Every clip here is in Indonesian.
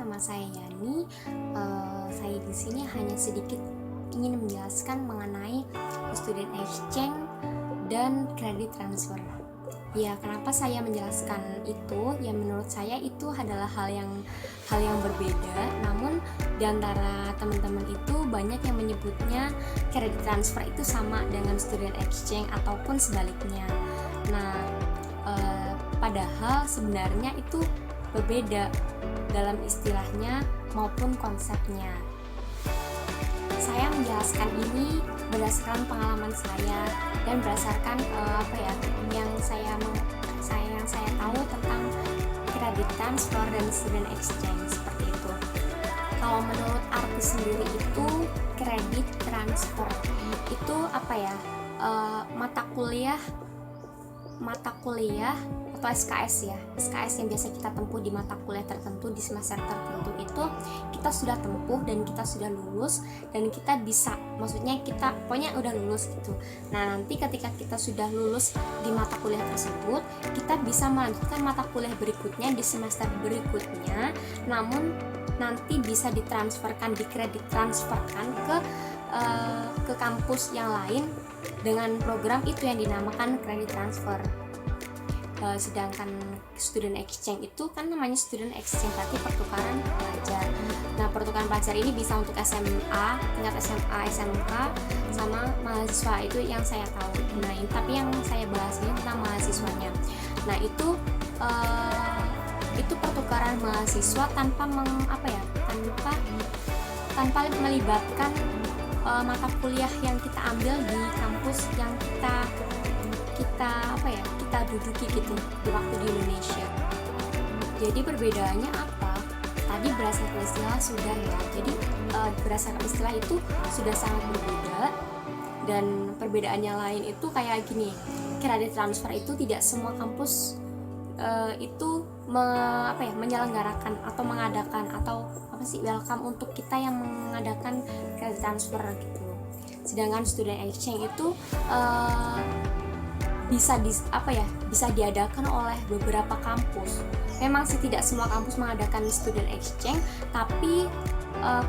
nama saya Yani. Saya di sini hanya sedikit ingin menjelaskan mengenai student exchange dan credit transfer. Ya, kenapa saya menjelaskan itu? Ya, menurut saya itu adalah hal yang berbeda. Namun di antara teman-teman itu banyak yang menyebutnya credit transfer itu sama dengan student exchange ataupun sebaliknya. Nah, padahal sebenarnya itu berbeda dalam istilahnya maupun konsepnya. Saya menjelaskan ini berdasarkan pengalaman saya dan berdasarkan yang saya tahu tentang credit transfer dan student exchange seperti itu. Kalau menurut arti sendiri itu credit transfer itu mata kuliah atau SKS ya. SKS yang biasa kita tempuh di mata kuliah tertentu di semester tertentu itu kita sudah tempuh dan kita sudah lulus dan kita bisa, maksudnya kita pokoknya udah lulus gitu. Nah, nanti ketika kita sudah lulus di mata kuliah tersebut, kita bisa melanjutkan mata kuliah berikutnya di semester berikutnya, namun nanti bisa ditransferkan, dikredit transferkan ke kampus yang lain dengan program itu yang dinamakan credit transfer. Sedangkan student exchange itu kan namanya student exchange, berarti pertukaran pelajar. Nah, pertukaran pelajar ini bisa untuk SMA, tingkat SMA, SMK, sama mahasiswa, itu yang saya tahu. Nah, tapi yang saya bahas ini tentang mahasiswanya. Nah, itu pertukaran mahasiswa tanpa melibatkan mata kuliah yang kita ambil di kampus yang kita duduki gitu di waktu di Indonesia. Jadi perbedaannya apa? Tadi berdasarkan istilah sudah ya. Jadi berdasarkan istilah itu sudah sangat berbeda, dan perbedaannya lain itu kayak gini. Credit transfer itu tidak semua kampus itu menyelenggarakan atau mengadakan welcome untuk kita yang mengadakan credit transfer gitu. Sedangkan student exchange itu bisa diadakan oleh beberapa kampus. Memang sih tidak semua kampus mengadakan student exchange, tapi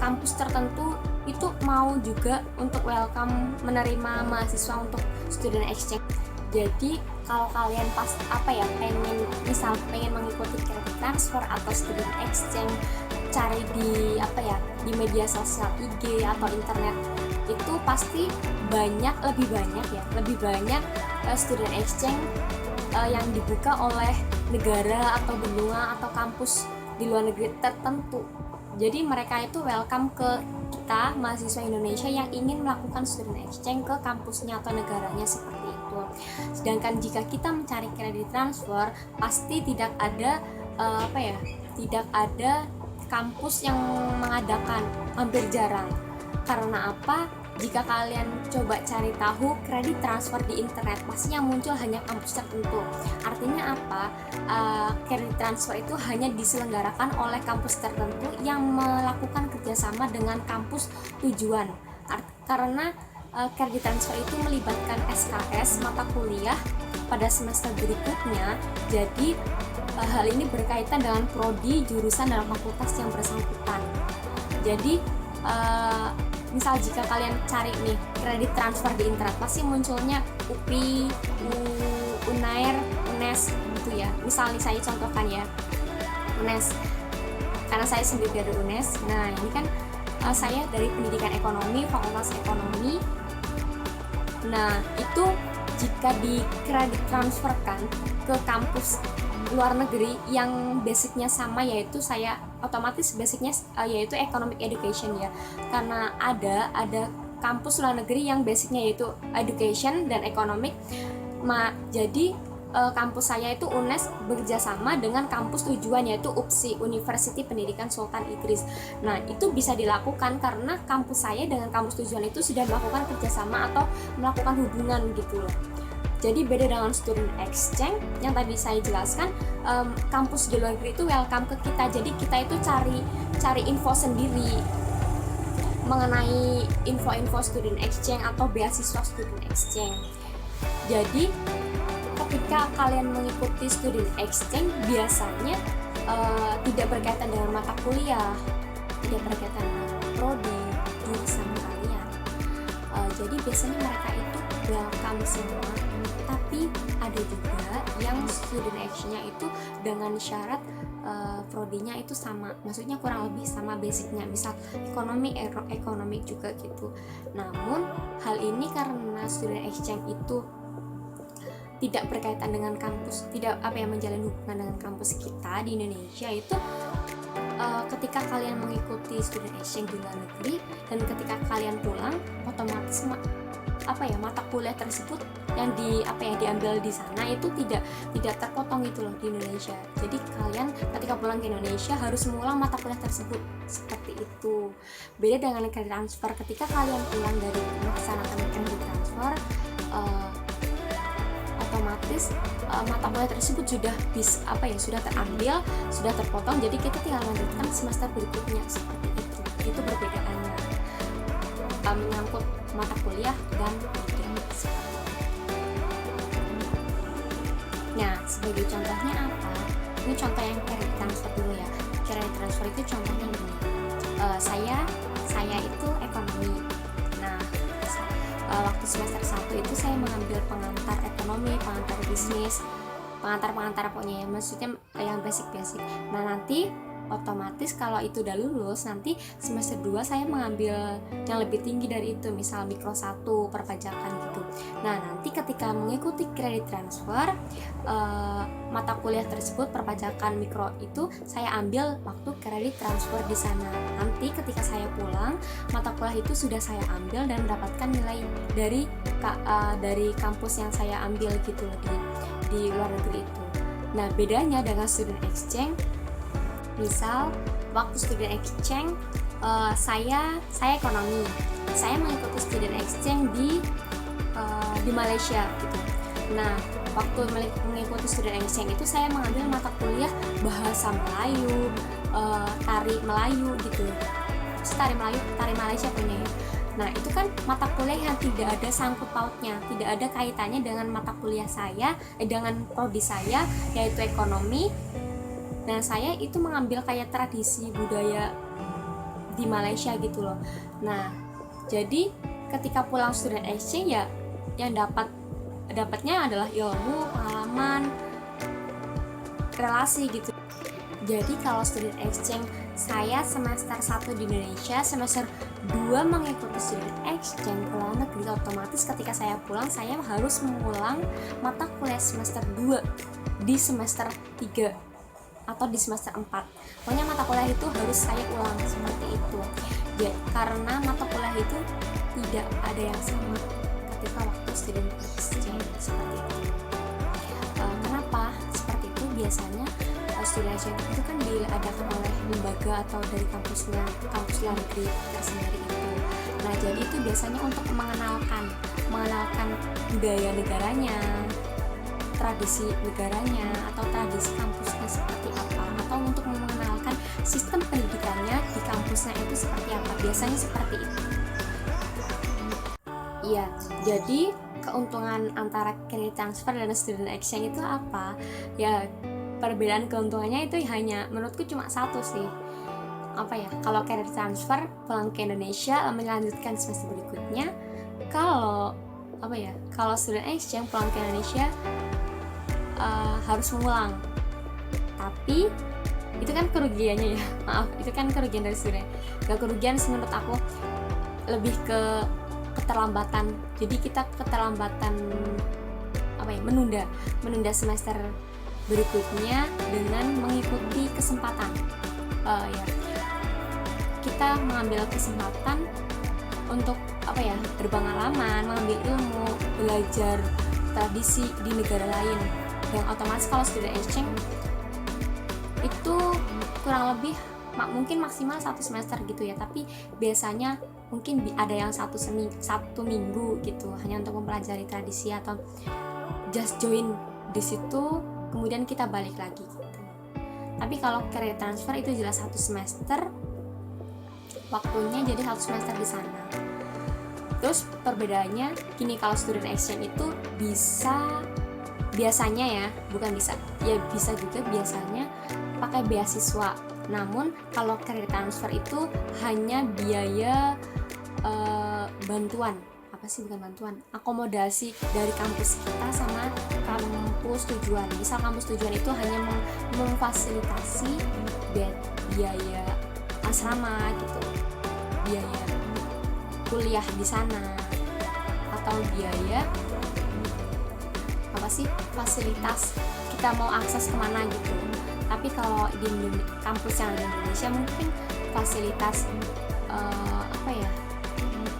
kampus tertentu itu mau juga untuk welcome menerima mahasiswa untuk student exchange. Jadi kalau kalian pengen mengikuti credit transfer atau student exchange, cari di media sosial IG atau internet, itu pasti lebih banyak student exchange yang dibuka oleh negara atau benua atau kampus di luar negeri tertentu. Jadi mereka itu welcome ke kita mahasiswa Indonesia yang ingin melakukan student exchange ke kampusnya atau negaranya seperti itu. Sedangkan jika kita mencari credit transfer, pasti tidak ada kampus yang mengadakan, hampir jarang. Karena apa? Jika kalian coba cari tahu kredit transfer di internet, pasti yang muncul hanya kampus tertentu. Artinya apa? Kredit transfer itu hanya diselenggarakan oleh kampus tertentu yang melakukan kerjasama dengan kampus tujuan. Karena kredit transfer itu melibatkan SKS mata kuliah pada semester berikutnya. Jadi hal ini berkaitan dengan prodi, jurusan, dan fakultas yang bersangkutan. Jadi misal jika kalian cari nih kredit transfer di internet, pasti munculnya UPI, Unair, UNES gitu ya. Misal nih saya contohkan ya, UNES, karena saya sendiri dari UNES. Nah, ini kan saya dari pendidikan ekonomi, fakultas ekonomi. Nah, itu jika di kredit transferkan ke kampus luar negeri yang basicnya sama, yaitu saya otomatis basicnya yaitu economic education ya, karena ada kampus luar negeri yang basicnya yaitu education dan economic. Jadi kampus saya itu UNES bekerjasama dengan kampus tujuan yaitu UPSI, University Pendidikan Sultan Idris. Nah, itu bisa dilakukan karena kampus saya dengan kampus tujuan itu sudah melakukan kerjasama atau melakukan hubungan gitu loh. Jadi beda dengan student exchange yang tadi saya jelaskan, kampus di luar negeri itu welcome ke kita. Jadi kita itu cari info sendiri mengenai info-info student exchange atau beasiswa student exchange. Jadi ketika kalian mengikuti student exchange, biasanya tidak berkaitan dengan mata kuliah, tidak berkaitan dengan prodi jurusan kalian. Jadi biasanya mereka itu welcome semua, tapi ada juga yang student action-nya itu dengan syarat prodinya itu sama, maksudnya kurang lebih sama basicnya, misal ekonomi juga gitu. Namun hal ini karena student exchange itu tidak berkaitan dengan kampus, tidak menjalin hubungan dengan kampus kita di Indonesia itu, ketika kalian mengikuti student exchange di luar negeri dan ketika kalian pulang, otomatis mata kuliah tersebut yang diambil di sana itu tidak terpotong gitu loh di Indonesia. Jadi kalian ketika pulang ke Indonesia harus mengulang mata kuliah tersebut, seperti itu. Beda dengan credit transfer, ketika kalian pulang dari melaksanakan credit transfer, otomatis mata kuliah tersebut sudah terambil, sudah terpotong, jadi kita tinggal lanjutkan semester berikutnya, seperti itu. Itu perbedaannya menyangkut mata kuliah dan bidang. Nah, sebagai contohnya apa? Ini contoh yang credit transfer dulu ya. Credit transfer itu contohnya gini. Saya itu ekonomi. Nah, waktu semester 1 itu saya mengambil pengantar ekonomi, pengantar bisnis, pengantar pokoknya ya, maksudnya yang basic. Nah, nanti otomatis kalau itu udah lulus, nanti semester 2 saya mengambil yang lebih tinggi dari itu, misal mikro 1 perpajakan gitu. Nah, nanti ketika mengikuti credit transfer, mata kuliah tersebut perpajakan mikro itu saya ambil waktu credit transfer di sana. Nanti ketika saya pulang, mata kuliah itu sudah saya ambil dan mendapatkan nilai dari kampus yang saya ambil gitu loh, di luar negeri itu. Nah, bedanya dengan student exchange, misal waktu student exchange saya ekonomi, saya mengikuti student exchange di Malaysia gitu. Nah, waktu mengikuti student exchange itu saya mengambil mata kuliah bahasa Melayu, tari Melayu gitu, tari Malaysia punya ya. Nah, itu kan mata kuliah yang tidak ada sangkut pautnya, tidak ada kaitannya dengan mata kuliah saya, dengan prodi saya yaitu ekonomi. Nah, saya itu mengambil kayak tradisi budaya di Malaysia gitu loh. Nah, jadi ketika pulang student exchange ya yang dapatnya adalah ilmu, pengalaman, relasi gitu. Jadi kalau student exchange saya semester 1 di Indonesia, semester 2 mengikuti student exchange ke luar negeri, otomatis ketika saya pulang saya harus mengulang mata kuliah semester 2 di semester 3 atau di semester 4. Pokoknya mata kuliah itu harus saya ulang, seperti itu. Ya, karena mata kuliah itu tidak ada yang sama ketika waktu student exchange, seperti itu. Kenapa seperti itu? Biasanya student exchange itu kan diadakan oleh lembaga atau dari kampus luar negeri tersendiri itu. Nah, jadi itu biasanya untuk mengenalkan budaya negaranya, tradisi negaranya, atau tradisi kampusnya seperti apa, atau untuk mengenalkan sistem pendidikannya di kampusnya itu seperti apa. Biasanya seperti itu. Iya, jadi keuntungan antara credit transfer dan student exchange itu apa? Ya, perbedaan keuntungannya itu hanya menurutku cuma satu sih. Kalau credit transfer pulang ke Indonesia melanjutkan semester berikutnya. Kalau student exchange pulang ke Indonesia harus mengulang, tapi itu kan kerugiannya ya, itu kan kerugian dari student. Gak kerugian sih menurut aku, lebih ke keterlambatan. Jadi kita keterlambatan menunda semester berikutnya dengan mengikuti kesempatan. Kita mengambil kesempatan untuk berpengalaman, mengambil ilmu, belajar tradisi di negara lain. Dan otomatis kalau student exchange itu kurang lebih mungkin maksimal 1 semester gitu ya, tapi biasanya mungkin ada yang satu minggu gitu, hanya untuk mempelajari tradisi atau just join di situ, kemudian kita balik lagi gitu. Tapi kalau credit transfer itu jelas 1 semester waktunya, jadi 1 semester di sana. Terus perbedaannya gini, kalau student exchange itu bisa juga biasanya pakai beasiswa. Namun kalau credit transfer itu hanya biaya bantuan, akomodasi dari kampus kita sama kampus tujuan. Misal kampus tujuan itu hanya memfasilitasi biaya asrama gitu, biaya kuliah di sana, atau biaya fasilitas kita mau akses kemana gitu. Tapi kalau di kampus yang di Indonesia mungkin fasilitas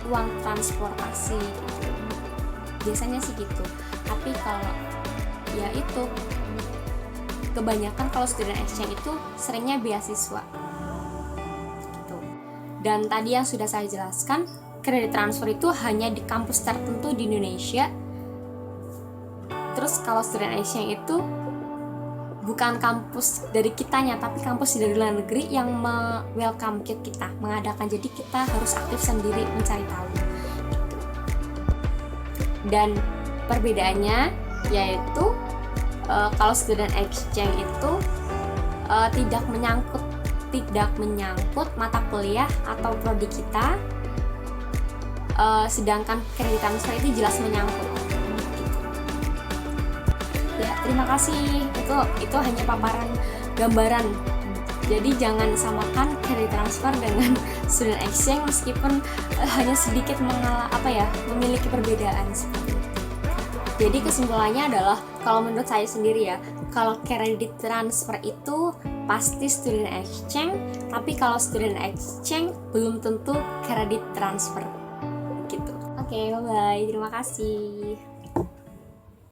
uang transportasi gitu. Biasanya sih gitu. Tapi kalau ya itu kebanyakan kalau student exchange itu seringnya beasiswa gitu. Dan tadi yang sudah saya jelaskan, credit transfer itu hanya di kampus tertentu di Indonesia. Terus kalau student exchange itu bukan kampus dari kitanya, tapi kampus dari luar negeri yang welcome kita, mengadakan. Jadi kita harus aktif sendiri mencari tahu. Dan perbedaannya yaitu kalau student exchange itu tidak menyangkut mata kuliah atau prodi kita, sedangkan credit transfer itu jelas menyangkut. Ya, terima kasih. Itu hanya paparan gambaran. Jadi jangan samakan credit transfer dengan student exchange, meskipun hanya sedikit memiliki perbedaan seperti itu. Jadi kesimpulannya adalah, kalau menurut saya sendiri ya, kalau credit transfer itu pasti student exchange, tapi kalau student exchange belum tentu credit transfer gitu. Oke, bye-bye. Terima kasih.